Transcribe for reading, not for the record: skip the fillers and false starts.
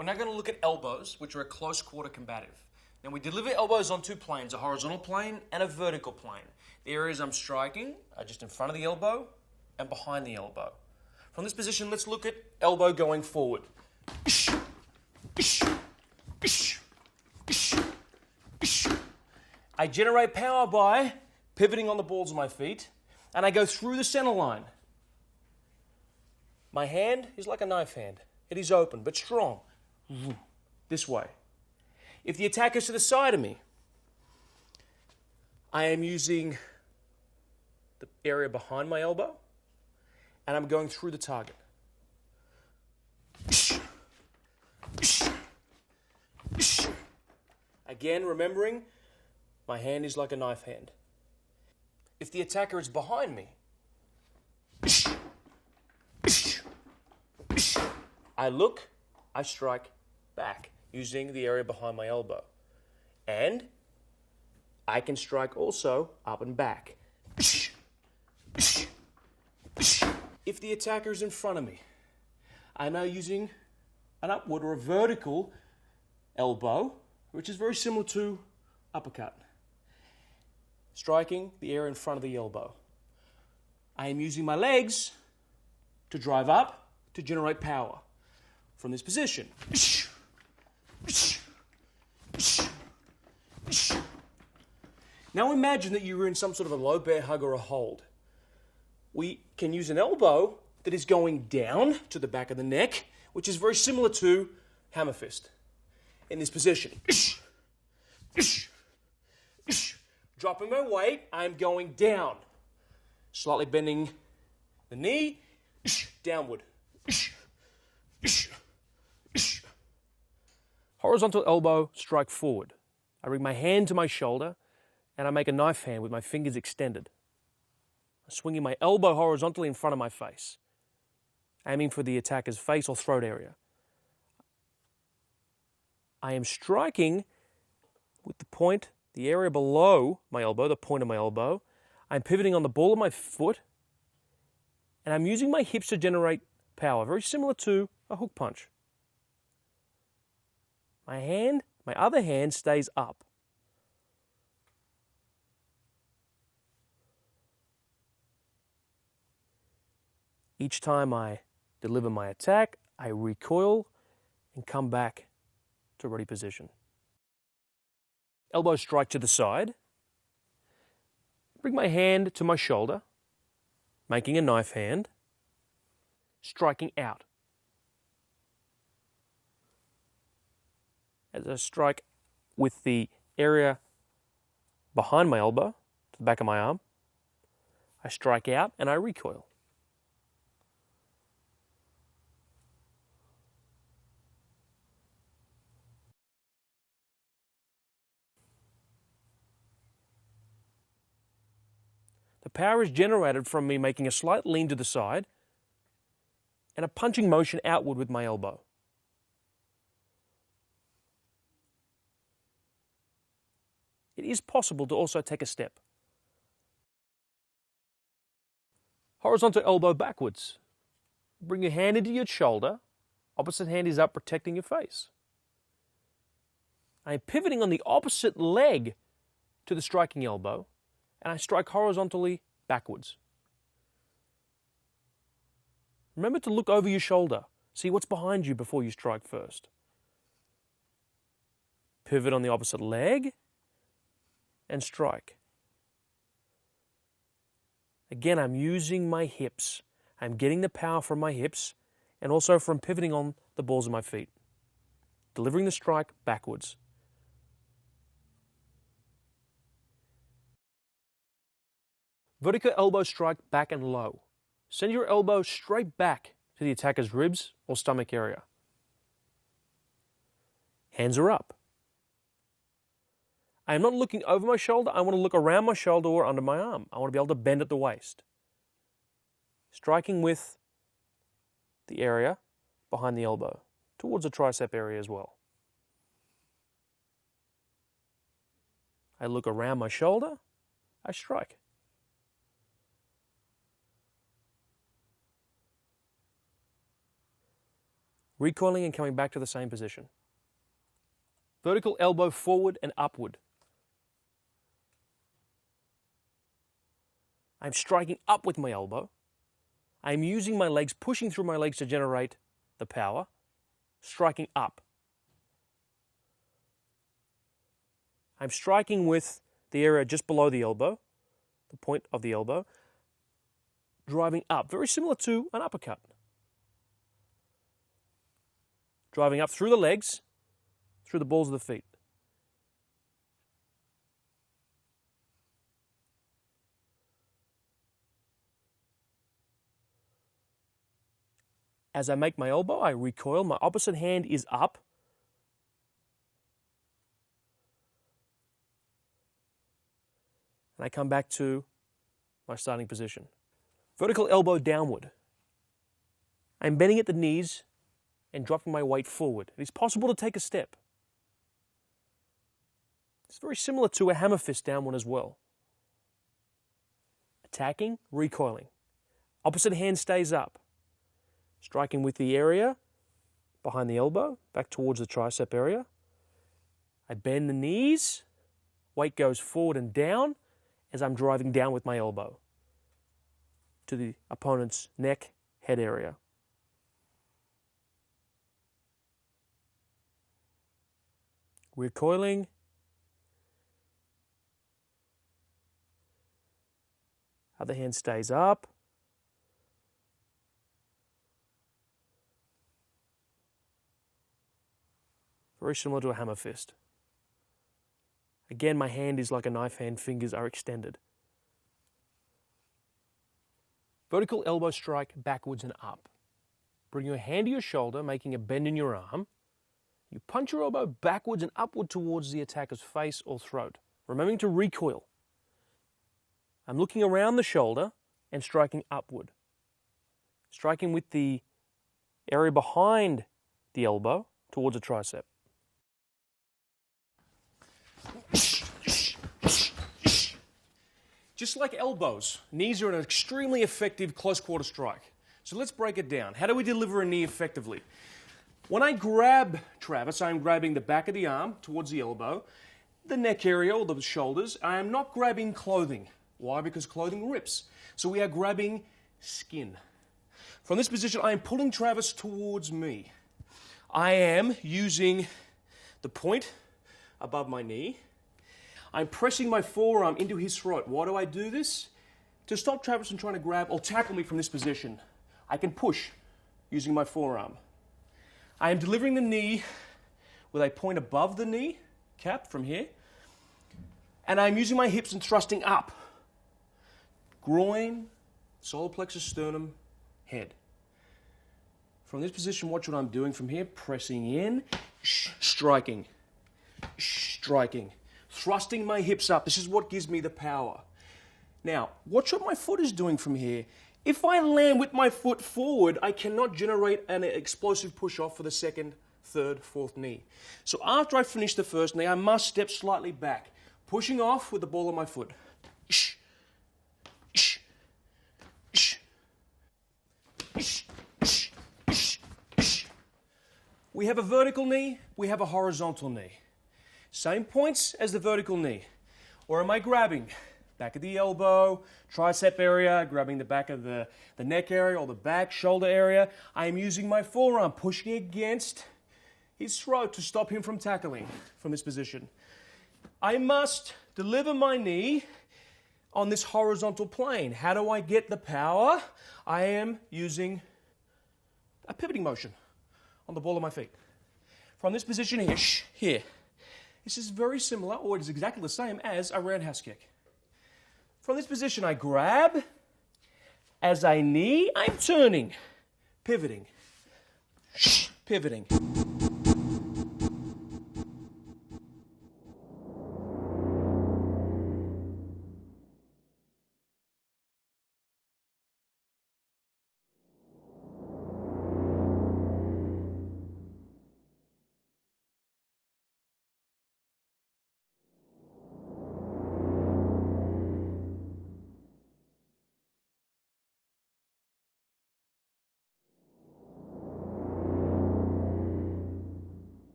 We're now going to look at elbows, which are a close quarter combative. Now we deliver elbows on two planes, a horizontal plane and a vertical plane. The areas I'm striking are just in front of the elbow and behind the elbow. From this position, let's look at elbow going forward. I generate power by pivoting on the balls of my feet, and I go through the center line. My hand is like a knife hand. It is open, but strong. This way. If the attacker is to the side of me, I am using the area behind my elbow, and I'm going through the target. Again, remembering, my hand is like a knife hand. If the attacker is behind me, I look, I strike back using the area behind my elbow. And I can strike also up and back. If the attacker is in front of me, I'm now using an upward or a vertical elbow, which is very similar to uppercut. Striking the area in front of the elbow. I am using my legs to drive up to generate power from this position. Now imagine that you're in some sort of a low bear hug or a hold. We can use an elbow that is going down to the back of the neck, which is very similar to hammer fist. In this position. Dropping my weight, I'm going down. Slightly bending the knee, downward. Horizontal elbow, strike forward. I bring my hand to my shoulder and I make a knife hand with my fingers extended. I'm swinging my elbow horizontally in front of my face, aiming for the attacker's face or throat area. I am striking with the point, the area below my elbow, the point of my elbow. I'm pivoting on the ball of my foot, and I'm using my hips to generate power, very similar to a hook punch. My other hand stays up. Each time I deliver my attack, I recoil and come back to ready position. Elbow strike to the side. Bring my hand to my shoulder, making a knife hand, striking out. As I strike with the area behind my elbow, to the back of my arm, I strike out and I recoil. The power is generated from me making a slight lean to the side and a punching motion outward with my elbow. It is possible to also take a step. Horizontal elbow backwards. Bring your hand into your shoulder. Opposite hand is up, protecting your face. I am pivoting on the opposite leg to the striking elbow, and I strike horizontally backwards. Remember to look over your shoulder. See what's behind you before you strike first. Pivot on the opposite leg and strike. Again, I'm using my hips. I'm getting the power from my hips and also from pivoting on the balls of my feet. Delivering the strike backwards. Vertical elbow strike back and low. Send your elbow straight back to the attacker's ribs or stomach area. Hands are up. I am not looking over my shoulder. I want to look around my shoulder or under my arm. I want to be able to bend at the waist. Striking with the area behind the elbow, towards the tricep area as well. I look around my shoulder, I strike. recoiling and coming back to the same position. Vertical elbow forward and upward. I'm striking up with my elbow. I'm using my legs, pushing through my legs to generate the power, striking up. I'm striking with the area just below the elbow, the point of the elbow, driving up, very similar to an uppercut. Driving up through the legs, through the balls of the feet. As I make my elbow, I recoil. My opposite hand is up. And I come back to my starting position. Vertical elbow downward. I'm bending at the knees and dropping my weight forward. It is possible to take a step. It's very similar to a hammer fist downward as well. Attacking, recoiling. Opposite hand stays up. Striking with the area behind the elbow, back towards the tricep area. I bend the knees, weight goes forward and down as I'm driving down with my elbow to the opponent's neck, head area. Recoiling. Other hand stays up. Very similar to a hammer fist. Again, my hand is like a knife hand, fingers are extended. Vertical elbow strike backwards and up. Bring your hand to your shoulder, making a bend in your arm. You punch your elbow backwards and upward towards the attacker's face or throat, remembering to recoil. I'm looking around the shoulder and striking upward. Striking with the area behind the elbow towards the tricep. Just like elbows, knees are an extremely effective close quarter strike. So let's break it down. How do we deliver a knee effectively? When I grab Travis, I'm grabbing the back of the arm towards the elbow, the neck area or the shoulders. I am not grabbing clothing. Why? Because clothing rips. So we are grabbing skin. From this position, I am pulling Travis towards me. I am using the point above my knee. I'm pressing my forearm into his throat. Why do I do this? To stop Travis from trying to grab or tackle me from this position. I can push using my forearm. I am delivering the knee with a point above the knee cap from here. And I'm using my hips and thrusting up. Groin, solar plexus, sternum, head. From this position, watch what I'm doing from here. Pressing in, striking, striking. Thrusting my hips up. This is what gives me the power. Now, watch what my foot is doing from here. If I land with my foot forward, I cannot generate an explosive push-off for the second, third, fourth knee. So after I finish the first knee, I must step slightly back, pushing off with the ball of my foot. We have a vertical knee, we have a horizontal knee. Same points as the vertical knee. Or am I grabbing? Back of the elbow, tricep area, grabbing the back of the neck area or the back, shoulder area. I am using my forearm, pushing against his throat to stop him from tackling from this position. I must deliver my knee on this horizontal plane. How do I get the power? I am using a pivoting motion on the ball of my feet. From this position here. This is very similar, or it is exactly the same as a roundhouse kick. From this position, I grab. As I knee, I'm turning, pivoting, pivoting.